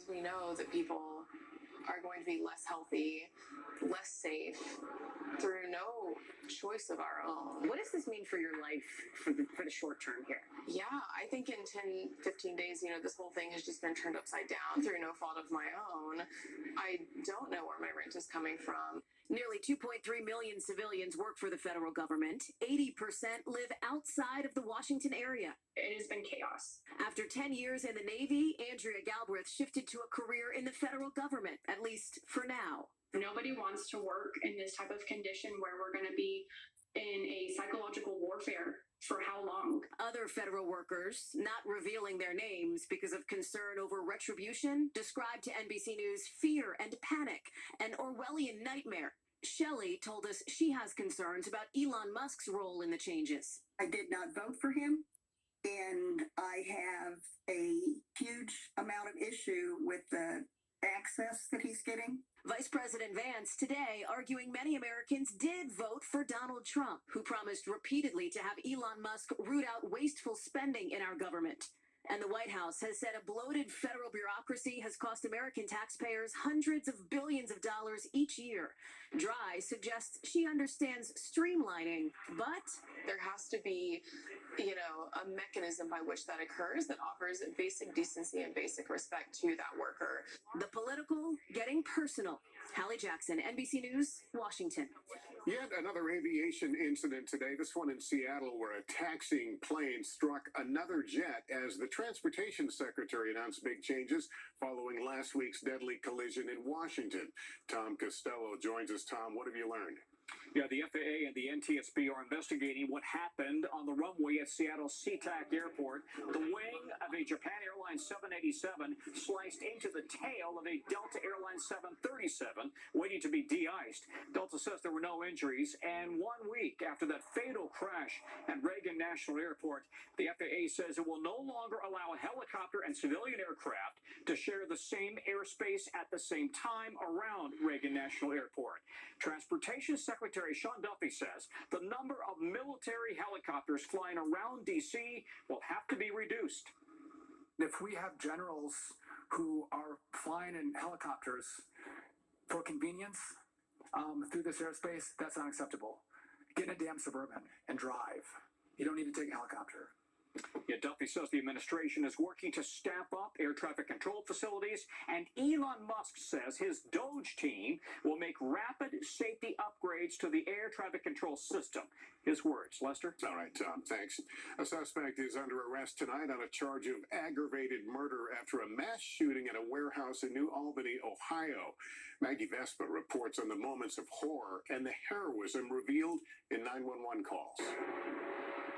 We know that people are going to be less healthy, less safe through no choice of our own. What does this mean for your life for the short term here? Yeah, I think in 10, 15 days, this whole thing has just been turned upside down through no fault of my own. I don't know where my rent is coming from. Nearly 2.3 million civilians work for the federal government. 80% live outside of the Washington area. It has been chaos. After 10 years in the Navy, Andrea Galbraith shifted to a career in the federal government, at least for now. Nobody wants to work in this type of condition where we're going to be in a psychological warfare. For how long? Other federal workers, not revealing their names because of concern over retribution, described to NBC News fear and panic, an Orwellian nightmare. Shelley told us she has concerns about Elon Musk's role in the changes. I did not vote for him, and I have a huge amount of issue with the access that he's getting. Vice President Vance today arguing many Americans did vote for Donald Trump, who promised repeatedly to have Elon Musk root out wasteful spending in our government. And the White House has said a bloated federal bureaucracy has cost American taxpayers hundreds of billions of dollars each year. Dry suggests she understands streamlining, but there has to be, a mechanism by which that occurs that offers basic decency and basic respect to that worker. The political getting personal. Hallie Jackson, NBC News, Washington. Yet another aviation incident today, this one in Seattle, where a taxiing plane struck another jet as the transportation secretary announced big changes following last week's deadly collision in Washington. Tom Costello joins us. Tom, what have you learned? Yeah, the FAA and the NTSB are investigating what happened on the runway at Seattle SeaTac Airport. The wing of a Japan Airlines 787 sliced into the tail of a Delta Airlines 737, waiting to be de-iced. Delta says there were no injuries, and 1 week after that fatal crash at Reagan National Airport, the FAA says it will no longer allow a helicopter and civilian aircraft to share the same airspace at the same time around Reagan National Airport. Transportation Secretary Sean Duffy says the number of military helicopters flying around D.C. will have to be reduced. If we have generals who are flying in helicopters for convenience through this airspace, that's unacceptable. Get in a damn Suburban and drive. You don't need to take a helicopter. Yeah, Duffy says the administration is working to staff up air traffic control facilities, and Elon Musk says his DOGE team will make rapid safety upgrades to the air traffic control system. His words, Lester. All right, Tom, thanks. A suspect is under arrest tonight on a charge of aggravated murder after a mass shooting at a warehouse in New Albany, Ohio. Maggie Vespa reports on the moments of horror and the heroism revealed in 911 calls.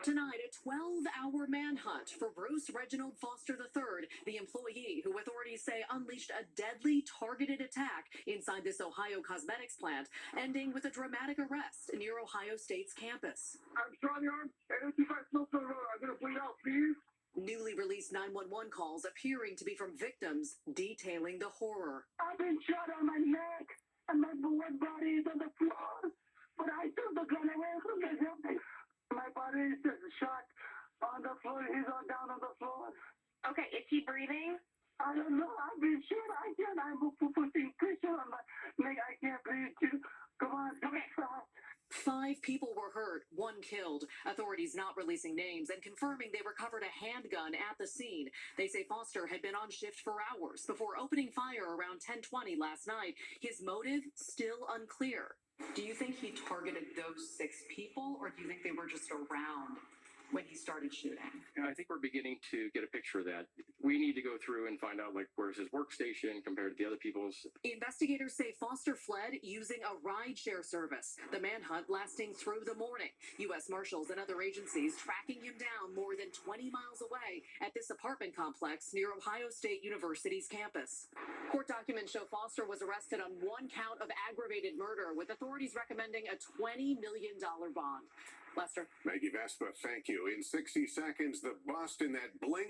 Tonight, a 12-hour manhunt for Bruce Reginald Foster III, the employee who authorities say unleashed a deadly targeted attack inside this Ohio cosmetics plant, ending with a dramatic arrest near Ohio State's campus. I'm strong arm, and if you guys know I'm going to bleed out, please. Newly released 911 calls appearing to be from victims detailing the horror. I've been shot on my neck, and my blood body is on the floor, but I took the gun away from the hip. My body is just shot on the floor. He's on down on the floor. Okay, is he breathing? I don't know. I've been shot. I can't. I'm putting pressure on my neck. I can't breathe too. Come on. Okay. Stop. 5 people were hurt, 1 killed. Authorities not releasing names and confirming they recovered a handgun at the scene. They say Foster had been on shift for hours before opening fire around 10:20 last night. His motive still unclear. Do you think he targeted those 6 people, or do you think they were just around when he started shooting? I think we're beginning to get a picture of that. We need to go through and find out, where's his workstation compared to the other people's. Investigators say Foster fled using a rideshare service. The manhunt lasting through the morning. U.S. Marshals and other agencies tracking him down more than 20 miles away at this apartment complex near Ohio State University's campus. Court documents show Foster was arrested on 1 count of aggravated murder, with authorities recommending a $20 million bond. Lester. Maggie Vespa, thank you. In 60 seconds, the bust in that bling